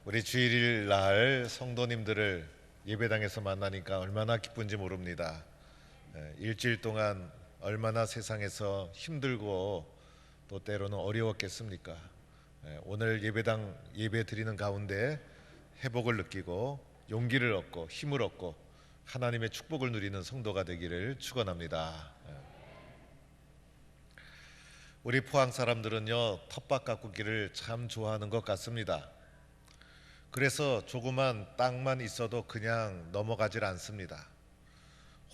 우리 주일일 날 성도님들을 예배당에서 만나니까 얼마나 기쁜지 모릅니다. 일주일 동안 얼마나 세상에서 힘들고 또 때로는 어려웠겠습니까? 오늘 예배당 예배 드리는 가운데 회복을 느끼고 용기를 얻고 힘을 얻고 하나님의 축복을 누리는 성도가 되기를 축원합니다. 우리 포항 사람들은요, 텃밭 가꾸기를 참 좋아하는 것 같습니다. 그래서 조그만 땅만 있어도 그냥 넘어가질 않습니다.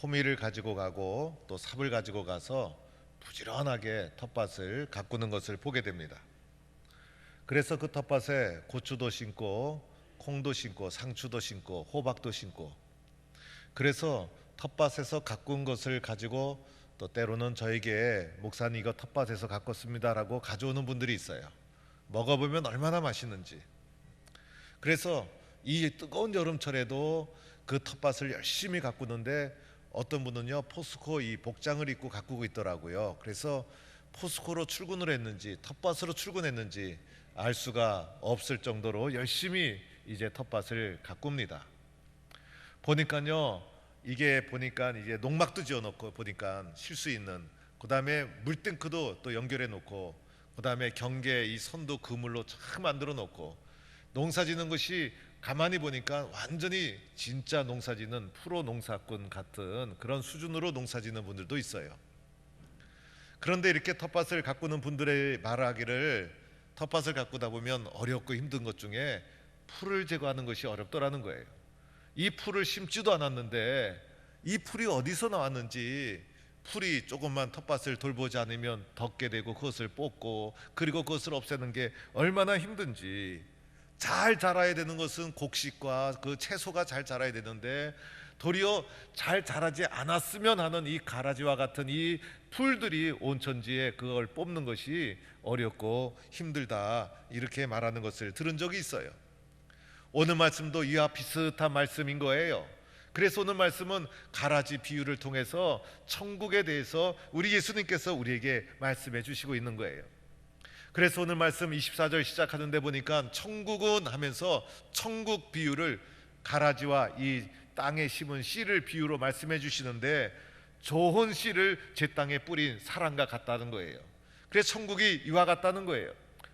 호미를 가지고 가고 또 삽을 가지고 가서 부지런하게 텃밭을 가꾸는 것을 보게 됩니다. 그래서 그 텃밭에 고추도 심고 콩도 심고 상추도 심고 호박도 심고, 그래서 텃밭에서 가꾼 것을 가지고 또 때로는 저에게 목사님 이거 텃밭에서 가꿨습니다 라고 가져오는 분들이 있어요. 먹어보면 얼마나 맛있는지. 그래서 이 뜨거운 여름철에도 그 텃밭을 열심히 가꾸는데 어떤 분은요 포스코 이 복장을 입고 가꾸고 있더라고요. 그래서 포스코로 출근을 했는지 텃밭으로 출근했는지 알 수가 없을 정도로 열심히 이제 텃밭을 가꿉니다. 보니까요, 이게 보니까 이제 농막도 지어놓고 보니까 쉴 수 있는, 그 다음에 물탱크도 또 연결해 놓고, 그 다음에 경계 이 선도 그물로 참 만들어 놓고, 농사짓는 것이 가만히 보니까 완전히 진짜 농사짓는 프로 농사꾼 같은 그런 수준으로 농사짓는 분들도 있어요. 그런데 이렇게 텃밭을 가꾸는 분들의 말하기를, 텃밭을 가꾸다 보면 어렵고 힘든 것 중에 풀을 제거하는 것이 어렵더라는 거예요. 이 풀을 심지도 않았는데 이 풀이 어디서 나왔는지, 풀이 조금만 텃밭을 돌보지 않으면 덮게 되고 그것을 뽑고 그리고 그것을 없애는 게 얼마나 힘든지. 잘 자라야 되는 것은 곡식과 그 채소가 잘 자라야 되는데 도리어 잘 자라지 않았으면 하는 이 가라지와 같은 이 풀들이 온천지에 그걸 뽑는 것이 어렵고 힘들다, 이렇게 말하는 것을 들은 적이 있어요. 오늘 말씀도 이와 비슷한 말씀인 거예요. 그래서 오늘 말씀은 가라지 비유를 통해서 천국에 대해서 우리 예수님께서 우리에게 말씀해 주시고 있는 거예요. 그래서 오늘 말씀 24절 시작하는데 보니까 천국은 하면서 천국 비유를 가라지와 이 땅에 심은 씨를 비유로 말씀해 주시는데, 좋은 씨를 제 땅에 뿌린 사람과 같다는 거예요. 그래서 천국이 이와 같다는 거예요.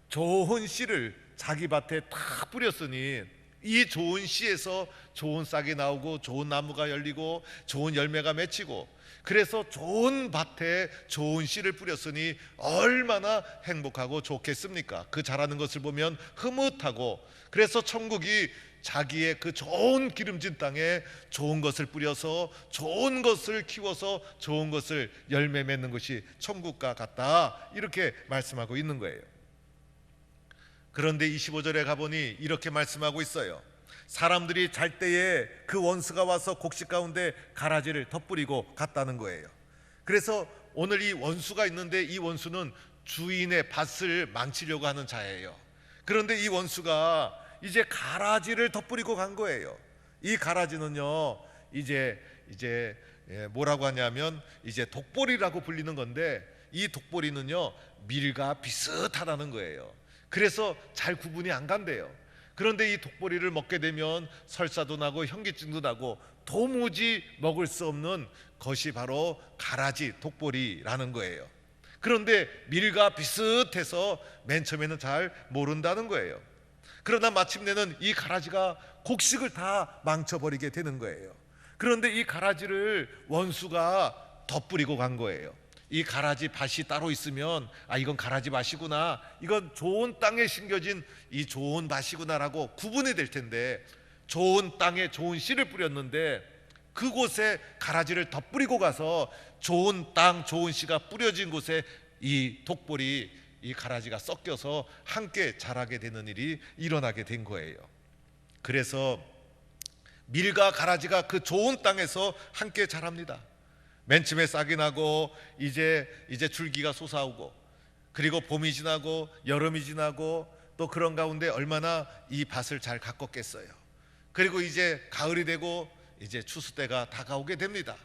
좋은 씨를 자기 밭에 다 뿌렸으니 이 좋은 씨에서 좋은 싹이 나오고 좋은 나무가 열리고 좋은 열매가 맺히고, 그래서 좋은 밭에 좋은 씨를 뿌렸으니 얼마나 행복하고 좋겠습니까? 그 자라는 것을 보면 흐뭇하고, 그래서 천국이 자기의 그 좋은 기름진 땅에 좋은 것을 뿌려서 좋은 것을 키워서 좋은 것을 열매 맺는 것이 천국과 같다, 이렇게 말씀하고 있는 거예요. 그런데 25절에 가보니 이렇게 말씀하고 있어요. 사람들이 잘 때에 그 원수가 와서 곡식 가운데 가라지를 덧뿌리고 갔다는 거예요. 그래서 오늘 이 원수가 있는데 이 원수는 주인의 밭을 망치려고 하는 자예요. 그런데 이 원수가 이제 가라지를 덧뿌리고 간 거예요. 이 가라지는요 이제 뭐라고 하냐면 이제 독보리라고 불리는 건데, 이 독보리는요 밀과 비슷하다는 거예요. 그래서 잘 구분이 안 간대요. 그런데 이 독보리를 먹게 되면 설사도 나고 현기증도 나고 도무지 먹을 수 없는 것이 바로 가라지 독보리라는 거예요. 그런데 밀과 비슷해서 맨 처음에는 잘 모른다는 거예요. 그러나 마침내는 이 가라지가 곡식을 다 망쳐버리게 되는 거예요. 그런데 이 가라지를 원수가 덧뿌리고 간 거예요. 이 가라지 밭이 따로 있으면 이건 가라지 밭이구나, 이건 좋은 땅에 심겨진 이 좋은 밭이구나라고 구분이 될 텐데, 좋은 땅에 좋은 씨를 뿌렸는데 그곳에 가라지를 덧뿌리고 가서 좋은 땅 좋은 씨가 뿌려진 곳에 이 독보리, 이 가라지가 섞여서 함께 자라게 되는 일이 일어나게 된 거예요. 그래서 밀과 가라지가 그 좋은 땅에서 함께 자랍니다. 맨 처음에 싹이 나고 이제 줄기가 솟아오고, 그리고 봄이 지나고 여름이 지나고 또 그런 가운데 얼마나 이 밭을 잘 가꿨겠어요. 그리고 이제 가을이 되고 이제 추수 때가 다가오게 됩니다.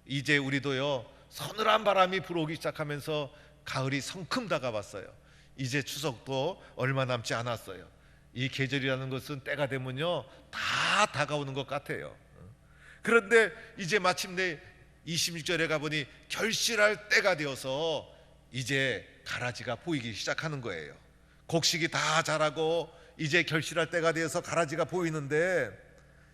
이제 우리도요, 서늘한 바람이 불어오기 시작하면서 가을이 성큼 다가왔어요. 이제 추석도 얼마 남지 않았어요. 이 계절이라는 것은 때가 되면요 다 다가오는 것 같아요. 그런데 이제 마침내 26절에 가보니 결실할 때가 되어서 이제 가라지가 보이기 시작하는 거예요. 곡식이 다 자라고 이제 결실할 때가 되어서 가라지가 보이는데,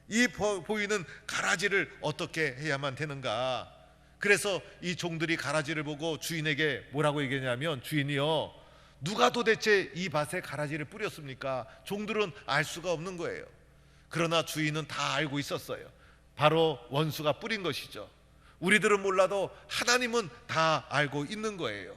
이 보이는 가라지를 어떻게 해야만 되는가? 그래서 이 종들이 가라지를 보고 주인에게 뭐라고 얘기하냐면, 주인이요, 누가 도대체 이 밭에 가라지를 뿌렸습니까? 종들은 알 수가 없는 거예요. 그러나 주인은 다 알고 있었어요. 바로 원수가 뿌린 것이죠. 우리들은 몰라도 하나님은 다 알고 있는 거예요.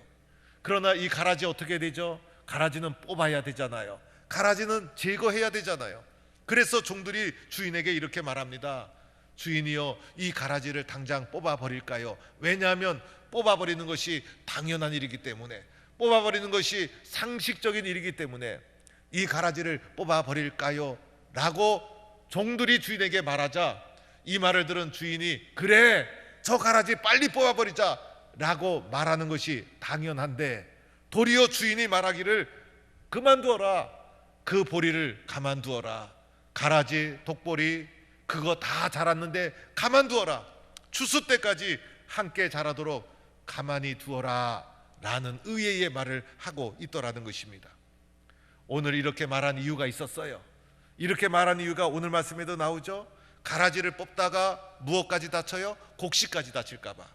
그러나 이 가라지 어떻게 되죠? 가라지는 뽑아야 되잖아요. 가라지는 제거해야 되잖아요. 그래서 종들이 주인에게 이렇게 말합니다. 주인이요, 이 가라지를 당장 뽑아버릴까요? 왜냐하면 뽑아버리는 것이 당연한 일이기 때문에, 뽑아버리는 것이 상식적인 일이기 때문에 이 가라지를 뽑아버릴까요? 라고 종들이 주인에게 말하자, 이 말을 들은 주인이 그래, 저 가라지 빨리 뽑아버리자 라고 말하는 것이 당연한데, 도리어 주인이 말하기를 그만두어라, 그 보리를 가만두어라, 가라지, 독보리 그거 다 자랐는데 가만두어라, 추수 때까지 함께 자라도록 가만히 두어라 라는 의외의 말을 하고 있더라는 것입니다. 오늘 이렇게 말한 이유가 있었어요. 이렇게 말한 이유가 오늘 말씀에도 나오죠. 가라지를 뽑다가 무엇까지 다쳐요? 곡식까지 다칠까 봐.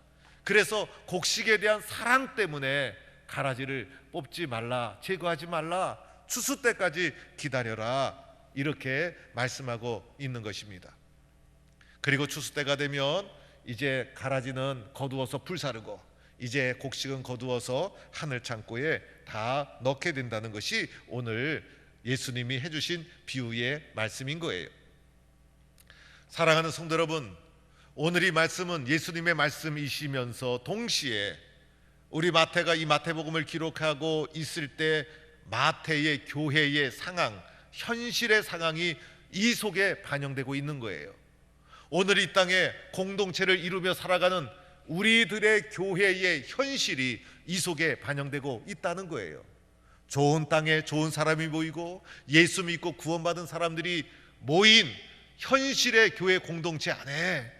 그래서 곡식에 대한 사랑 때문에 가라지를 뽑지 말라, 제거하지 말라, 추수 때까지 기다려라, 이렇게 말씀하고 있는 것입니다. 그리고 추수 때가 되면 이제 가라지는 거두어서 불사르고 이제 곡식은 거두어서 하늘 창고에 다 넣게 된다는 것이 오늘 예수님이 해주신 비유의 말씀인 거예요. 사랑하는 성도 여러분, 오늘 이 말씀은 예수님의 말씀이시면서 동시에 우리 마태가 이 마태복음을 기록하고 있을 때 마태의 교회의 상황, 현실의 상황이 이 속에 반영되고 있는 거예요. 오늘 이 땅에 공동체를 이루며 살아가는 우리들의 교회의 현실이 이 속에 반영되고 있다는 거예요. 좋은 땅에 좋은 사람이 모이고 예수 믿고 구원받은 사람들이 모인 현실의 교회 공동체 안에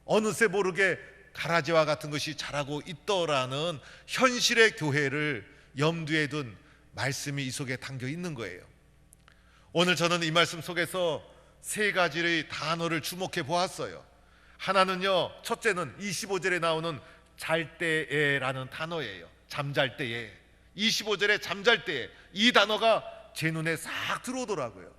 어느새 모르게 가라지와 같은 것이 자라고 있더라는 현실의 교회를 염두에 둔 말씀이 이 속에 담겨 있는 거예요. 오늘 저는 이 말씀 속에서 세 가지의 단어를 주목해 보았어요. 하나는요, 첫째는 25절에 나오는 잘 때에라는 단어예요. 잠잘 때에. 25절에 잠잘 때에, 이 단어가 제 눈에 싹 들어오더라고요.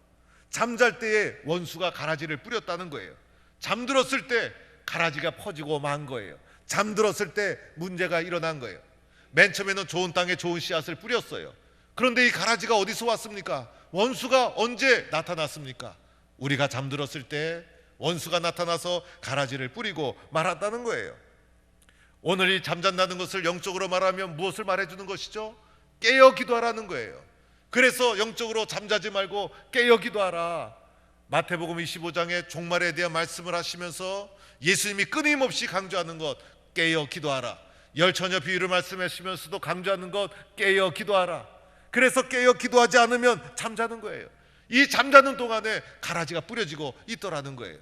잠잘 때에 원수가 가라지를 뿌렸다는 거예요. 잠들었을 때 가라지가 퍼지고 만 거예요. 잠들었을 때 문제가 일어난 거예요. 맨 처음에는 좋은 땅에 좋은 씨앗을 뿌렸어요. 그런데 이 가라지가 어디서 왔습니까? 원수가 언제 나타났습니까? 우리가 잠들었을 때 원수가 나타나서 가라지를 뿌리고 말았다는 거예요. 오늘 이 잠잔다는 것을 영적으로 말하면 무엇을 말해주는 것이죠? 깨어 기도하라는 거예요. 그래서 영적으로 잠자지 말고 깨어 기도하라. 마태복음 25장에 종말에 대한 말씀을 하시면서 예수님이 끊임없이 강조하는 것, 깨어 기도하라. 열처녀 비유를 말씀하시면서도 강조하는 것, 깨어 기도하라. 그래서 깨어 기도하지 않으면 잠자는 거예요. 이 잠자는 동안에 가라지가 뿌려지고 있더라는 거예요.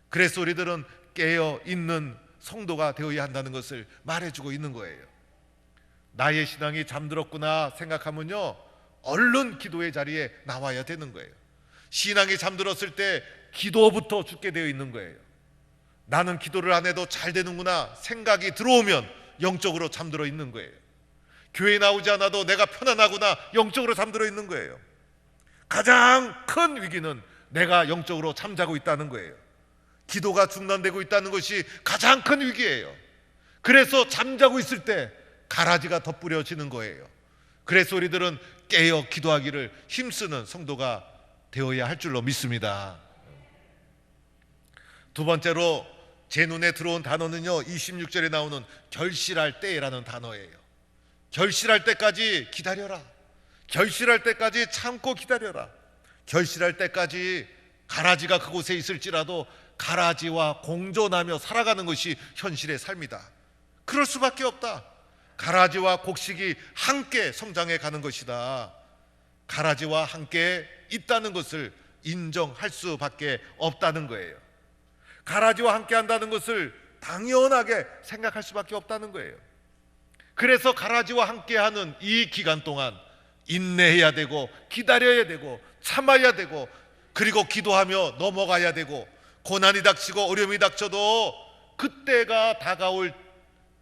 그래서 우리들은 깨어 있는 성도가 되어야 한다는 것을 말해주고 있는 거예요. 나의 신앙이 잠들었구나 생각하면요, 얼른 기도의 자리에 나와야 되는 거예요. 신앙이 잠들었을 때 기도부터 죽게 되어 있는 거예요. 나는 기도를 안 해도 잘 되는구나 생각이 들어오면 영적으로 잠들어 있는 거예요. 교회 나오지 않아도 내가 편안하구나, 영적으로 잠들어 있는 거예요. 가장 큰 위기는 내가 영적으로 잠자고 있다는 거예요. 기도가 중단되고 있다는 것이 가장 큰 위기예요. 그래서 잠자고 있을 때 가라지가 덧뿌려지는 거예요. 그래서 우리들은 깨어 기도하기를 힘쓰는 성도가 되어야 할 줄로 믿습니다. 두 번째로 제 눈에 들어온 단어는요, 26절에 나오는 결실할 때라는 단어예요. 결실할 때까지 기다려라. 결실할 때까지 참고 기다려라. 결실할 때까지 가라지가 그곳에 있을지라도 가라지와 공존하며 살아가는 것이 현실의 삶이다. 그럴 수밖에 없다. 가라지와 곡식이 함께 성장해 가는 것이다. 가라지와 함께 있다는 것을 인정할 수밖에 없다는 거예요. 가라지와 함께 한다는 것을 당연하게 생각할 수밖에 없다는 거예요. 그래서 가라지와 함께하는 이 기간 동안 인내해야 되고, 기다려야 되고, 참아야 되고, 그리고 기도하며 넘어가야 되고, 고난이 닥치고 어려움이 닥쳐도 그때가 다가올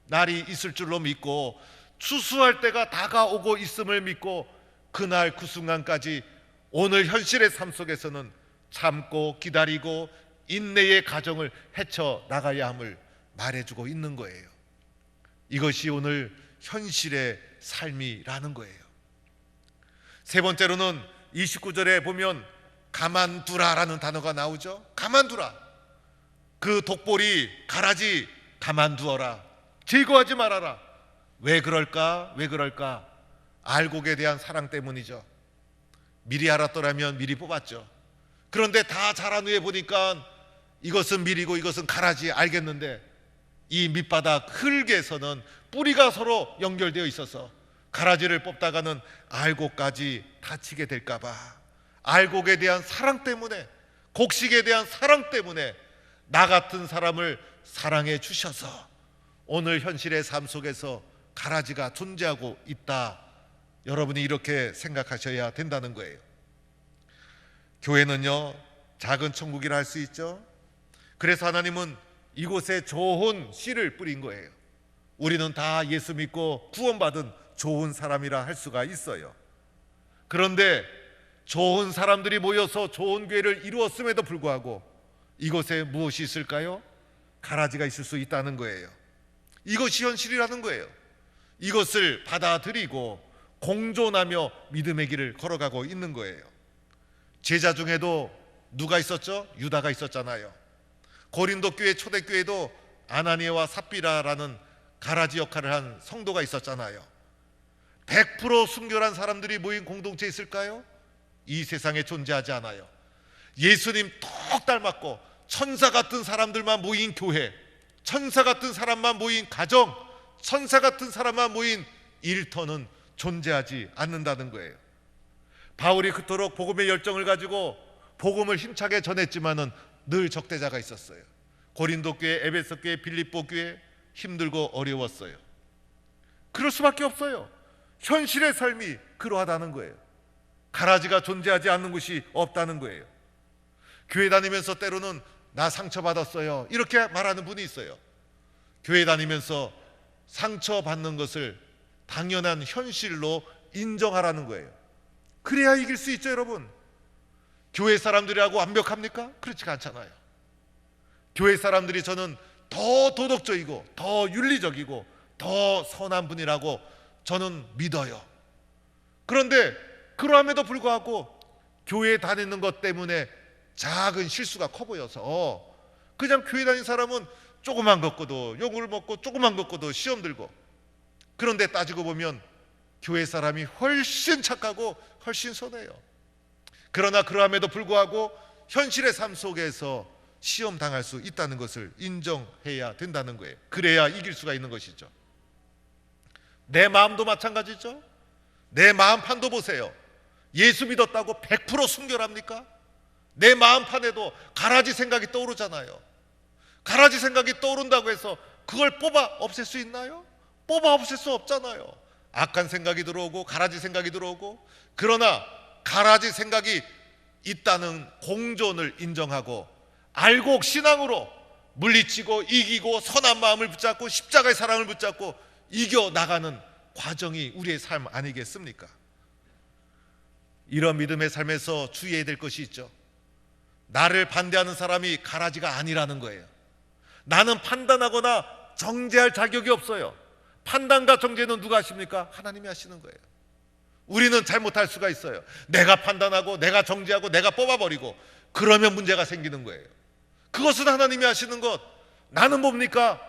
날이 있을 줄로 믿고, 추수할 때가 다가오고 있음을 믿고, 그날 그 순간까지 오늘 현실의 삶 속에서는 참고 기다리고 인내의 과정을 헤쳐나가야 함을 말해주고 있는 거예요. 이것이 오늘 현실의 삶이라는 거예요. 세 번째로는 29절에 보면 가만두라라는 단어가 나오죠. 가만두라. 그 독보리 가라지 가만두어라. 제거하지 말아라. 왜 그럴까? 왜 그럴까? 알곡에 대한 사랑 때문이죠. 미리 알았더라면 미리 뽑았죠. 그런데 다 자란 후에 보니까 이것은 밀이고 이것은 가라지 알겠는데, 이 밑바닥 흙에서는 뿌리가 서로 연결되어 있어서 가라지를 뽑다가는 알곡까지 다치게 될까봐, 알곡에 대한 사랑 때문에, 곡식에 대한 사랑 때문에 나 같은 사람을 사랑해 주셔서 오늘 현실의 삶 속에서 가라지가 존재하고 있다. 여러분이 이렇게 생각하셔야 된다는 거예요. 교회는요, 작은 천국이라 할 수 있죠. 그래서 하나님은 이곳에 좋은 씨를 뿌린 거예요. 우리는 다 예수 믿고 구원받은 좋은 사람이라 할 수가 있어요. 그런데 좋은 사람들이 모여서 좋은 교회를 이루었음에도 불구하고 이곳에 무엇이 있을까요? 가라지가 있을 수 있다는 거예요. 이것이 현실이라는 거예요. 이것을 받아들이고 공존하며 믿음의 길을 걸어가고 있는 거예요. 제자 중에도 누가 있었죠? 유다가 있었잖아요. 고린도 교회 초대교회도 아나니아와 삽비라라는 가라지 역할을 한 성도가 있었잖아요. 100% 순결한 사람들이 모인 공동체 있을까요? 이 세상에 존재하지 않아요. 예수님 톡 닮았고 천사 같은 사람들만 모인 교회, 천사 같은 사람만 모인 가정, 천사 같은 사람만 모인 일터는 존재하지 않는다는 거예요. 바울이 그토록 복음의 열정을 가지고 복음을 힘차게 전했지만은 늘 적대자가 있었어요. 고린도 교회, 에베소 교회, 빌립보 교회 힘들고 어려웠어요. 그럴 수밖에 없어요. 현실의 삶이 그러하다는 거예요. 가라지가 존재하지 않는 곳이 없다는 거예요. 교회 다니면서 때로는 나 상처받았어요 이렇게 말하는 분이 있어요. 교회 다니면서 상처받는 것을 당연한 현실로 인정하라는 거예요. 그래야 이길 수 있죠, 여러분. 교회 사람들이라고 완벽합니까? 그렇지가 않잖아요. 교회 사람들이 저는 더 도덕적이고 더 윤리적이고 더 선한 분이라고 저는 믿어요. 그런데 그러함에도 불구하고 교회 다니는 것 때문에 작은 실수가 커 보여서 그냥 교회 다니는 사람은 조그만 것 거도 욕을 먹고 조그만 것 거도 시험 들고, 그런데 따지고 보면 교회 사람이 훨씬 착하고 훨씬 선해요. 그러나 그러함에도 불구하고 현실의 삶 속에서 시험 당할 수 있다는 것을 인정해야 된다는 거예요. 그래야 이길 수가 있는 것이죠. 내 마음도 마찬가지죠. 내 마음판도 보세요. 예수 믿었다고 100% 순결합니까? 내 마음판에도 가라지 생각이 떠오르잖아요. 가라지 생각이 떠오른다고 해서 그걸 뽑아 없앨 수 있나요? 뽑아 없앨 수 없잖아요. 악한 생각이 들어오고 가라지 생각이 들어오고, 그러나 가라지 생각이 있다는 공존을 인정하고 알곡 신앙으로 물리치고 이기고 선한 마음을 붙잡고 십자가의 사랑을 붙잡고 이겨나가는 과정이 우리의 삶 아니겠습니까? 이런 믿음의 삶에서 주의해야 될 것이 있죠. 나를 반대하는 사람이 가라지가 아니라는 거예요. 나는 판단하거나 정죄할 자격이 없어요. 판단과 정죄는 누가 하십니까? 하나님이 하시는 거예요. 우리는 잘못할 수가 있어요. 내가 판단하고 내가 정죄하고 내가 뽑아버리고 그러면 문제가 생기는 거예요. 그것은 하나님이 하시는 것. 나는 뭡니까?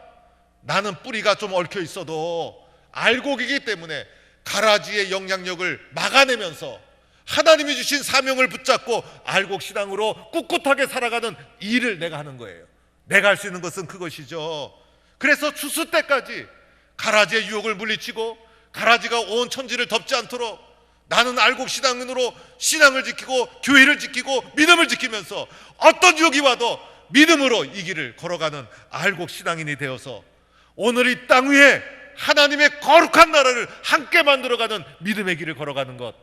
나는 뿌리가 좀 얽혀 있어도 알곡이기 때문에 가라지의 영향력을 막아내면서 하나님이 주신 사명을 붙잡고 알곡신앙으로 꿋꿋하게 살아가는 일을 내가 하는 거예요. 내가 할 수 있는 것은 그것이죠. 그래서 추수 때까지 가라지의 유혹을 물리치고 가라지가 온 천지를 덮지 않도록 나는 알곡신앙으로 신앙을 지키고 교회를 지키고 믿음을 지키면서 어떤 유혹이 와도 믿음으로 이 길을 걸어가는 알곡신앙인이 되어서 오늘 이 땅 위에 하나님의 거룩한 나라를 함께 만들어가는 믿음의 길을 걸어가는 것,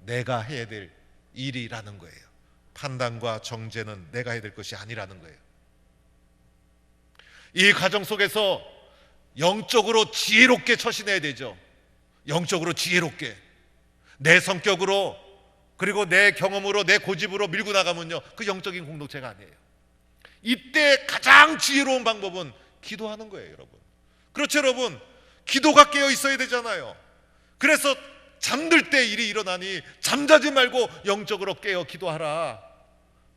내가 해야 될 일이라는 거예요. 판단과 정죄는 내가 해야 될 것이 아니라는 거예요. 이 과정 속에서 영적으로 지혜롭게 처신해야 되죠. 영적으로 지혜롭게 내 성격으로 그리고 내 경험으로 내 고집으로 밀고 나가면요, 그 영적인 공동체가 아니에요. 이때 가장 지혜로운 방법은 기도하는 거예요, 여러분. 그렇죠, 여러분. 기도가 깨어 있어야 되잖아요. 그래서 잠들 때 일이 일어나니 잠자지 말고 영적으로 깨어 기도하라.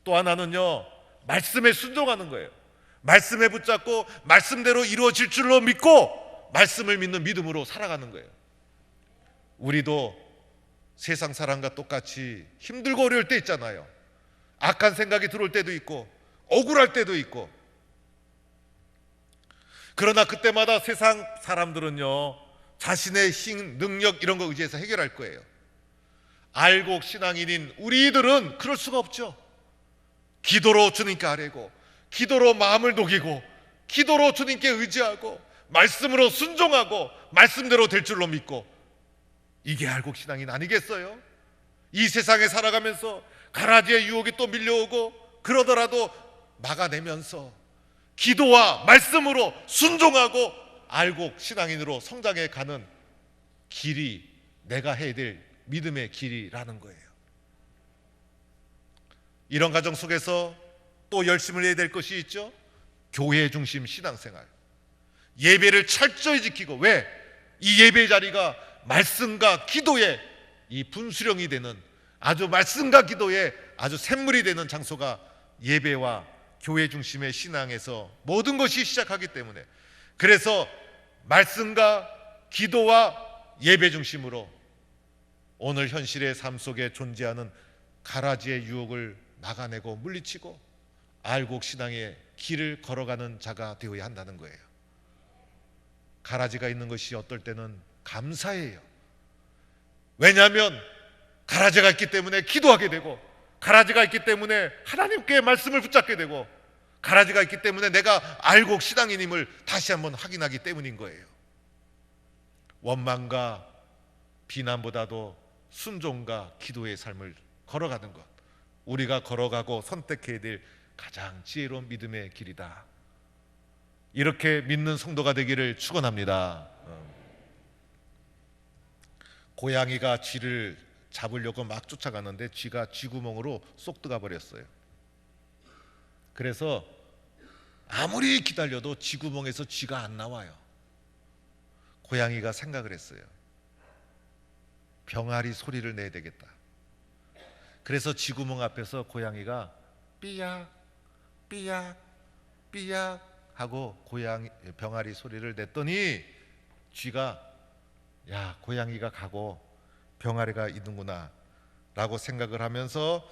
또 하나는요, 말씀에 순종하는 거예요. 말씀에 붙잡고 말씀대로 이루어질 줄로 믿고 말씀을 믿는 믿음으로 살아가는 거예요. 우리도 세상 사람과 똑같이 힘들고 어려울 때 있잖아요. 악한 생각이 들어올 때도 있고 억울할 때도 있고. 그러나 그때마다 세상 사람들은요, 자신의 힘, 능력 이런 거 의지해서 해결할 거예요. 알곡 신앙인인 우리들은 그럴 수가 없죠. 기도로 주님께 아뢰고, 기도로 마음을 녹이고, 기도로 주님께 의지하고, 말씀으로 순종하고, 말씀대로 될 줄로 믿고, 이게 알곡 신앙인 아니겠어요? 이 세상에 살아가면서 가라지의 유혹이 또 밀려오고 그러더라도 막아내면서 기도와 말씀으로 순종하고 알곡 신앙인으로 성장해 가는 길이 내가 해야 될 믿음의 길이라는 거예요. 이런 과정 속에서 또 열심을 해야 될 것이 있죠. 교회 중심 신앙생활. 예배를 철저히 지키고, 왜? 이 예배 자리가 말씀과 기도의 이 분수령이 되는, 아주 말씀과 기도의 아주 샘물이 되는 장소가 예배와 교회 중심의 신앙에서 모든 것이 시작하기 때문에, 그래서 말씀과 기도와 예배 중심으로 오늘 현실의 삶 속에 존재하는 가라지의 유혹을 막아내고 물리치고 알곡 신앙의 길을 걸어가는 자가 되어야 한다는 거예요. 가라지가 있는 것이 어떨 때는 감사해요. 왜냐하면 가라지가 있기 때문에 기도하게 되고, 가라지가 있기 때문에 하나님께 말씀을 붙잡게 되고, 가라지가 있기 때문에 내가 알곡 신앙인임을 다시 한번 확인하기 때문인 거예요. 원망과 비난보다도 순종과 기도의 삶을 걸어가는 것, 우리가 걸어가고 선택해야 될 가장 지혜로운 믿음의 길이다. 이렇게 믿는 성도가 되기를 축원합니다. 고양이가 쥐를 잡으려고 막 쫓아가는데 쥐가 쥐구멍으로 쏙 들어가 버렸어요. 그래서 아무리 기다려도 쥐구멍에서 쥐가 안 나와요. 고양이가 생각을 했어요. 병아리 소리를 내야 되겠다. 그래서 쥐구멍 앞에서 고양이가 삐약 삐약 삐약 하고 병아리 소리를 냈더니 쥐가, 야, 고양이가 가고 병아리가 있는구나 라고 생각을 하면서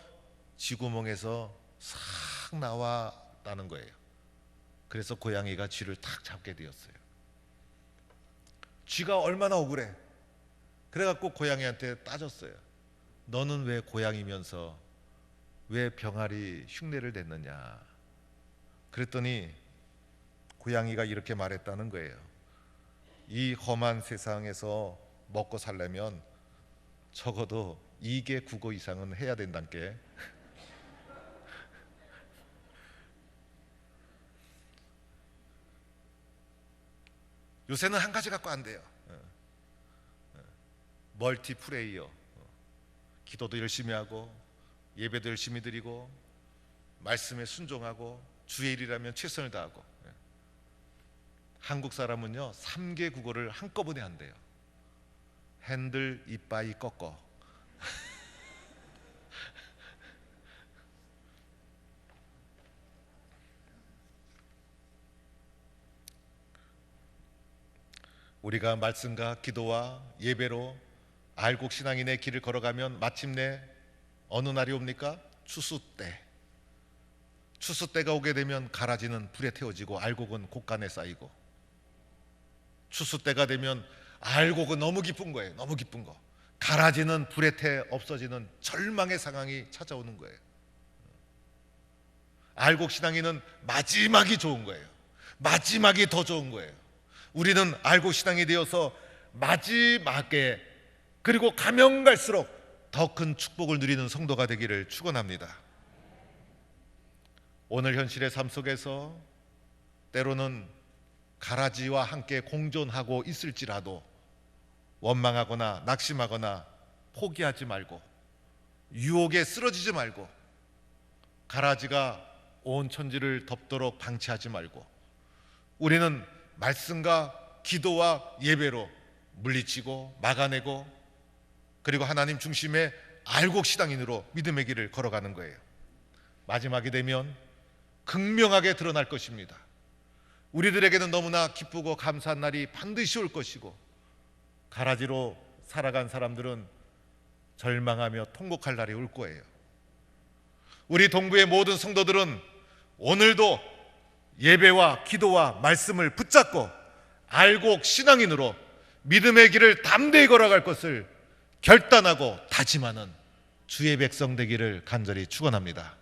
쥐구멍에서 싹 나왔다는 거예요. 그래서 고양이가 쥐를 탁 잡게 되었어요. 쥐가 얼마나 억울해. 그래갖고 고양이한테 따졌어요. 너는 왜 고양이면서 왜 병아리 흉내를 냈느냐. 그랬더니 고양이가 이렇게 말했다는 거예요. 이 험한 세상에서 먹고 살려면 적어도 2개 국어 이상은 해야 된다께. 요새는 한 가지 갖고 안 돼요. 멀티플레이어. 기도도 열심히 하고 예배도 열심히 드리고 말씀에 순종하고 주의 일이라면 최선을 다하고. 한국 사람은요 3개 국어를 한꺼번에 한대요. 핸들, 이빠이, 꺾어. 우리가 말씀과 기도와 예배로 알곡 신앙인의 길을 걸어가면 마침내 어느 날이 옵니까? 추수 때. 추수 때가 오게 되면 가라지는 불에 태워지고 알곡은 곡간에 쌓이고, 추수 때가 되면 알곡은 너무 기쁜 거예요. 너무 기쁜 거. 가라지는 불에 태 없어지는 절망의 상황이 찾아오는 거예요. 알곡 신앙인은 마지막이 좋은 거예요. 마지막이 더 좋은 거예요. 우리는 알곡 신앙이 되어서 마지막에, 그리고 가면 갈수록 더 큰 축복을 누리는 성도가 되기를 축원합니다. 오늘 현실의 삶 속에서 때로는 가라지와 함께 공존하고 있을지라도 원망하거나 낙심하거나 포기하지 말고, 유혹에 쓰러지지 말고, 가라지가 온 천지를 덮도록 방치하지 말고, 우리는 말씀과 기도와 예배로 물리치고 막아내고, 그리고 하나님 중심의 알곡 신앙인으로 믿음의 길을 걸어가는 거예요. 마지막이 되면 극명하게 드러날 것입니다. 우리들에게는 너무나 기쁘고 감사한 날이 반드시 올 것이고, 가라지로 살아간 사람들은 절망하며 통곡할 날이 올 거예요. 우리 동부의 모든 성도들은 오늘도 예배와 기도와 말씀을 붙잡고 알곡 신앙인으로 믿음의 길을 담대히 걸어갈 것을 결단하고 다짐하는 주의 백성 되기를 간절히 축원합니다.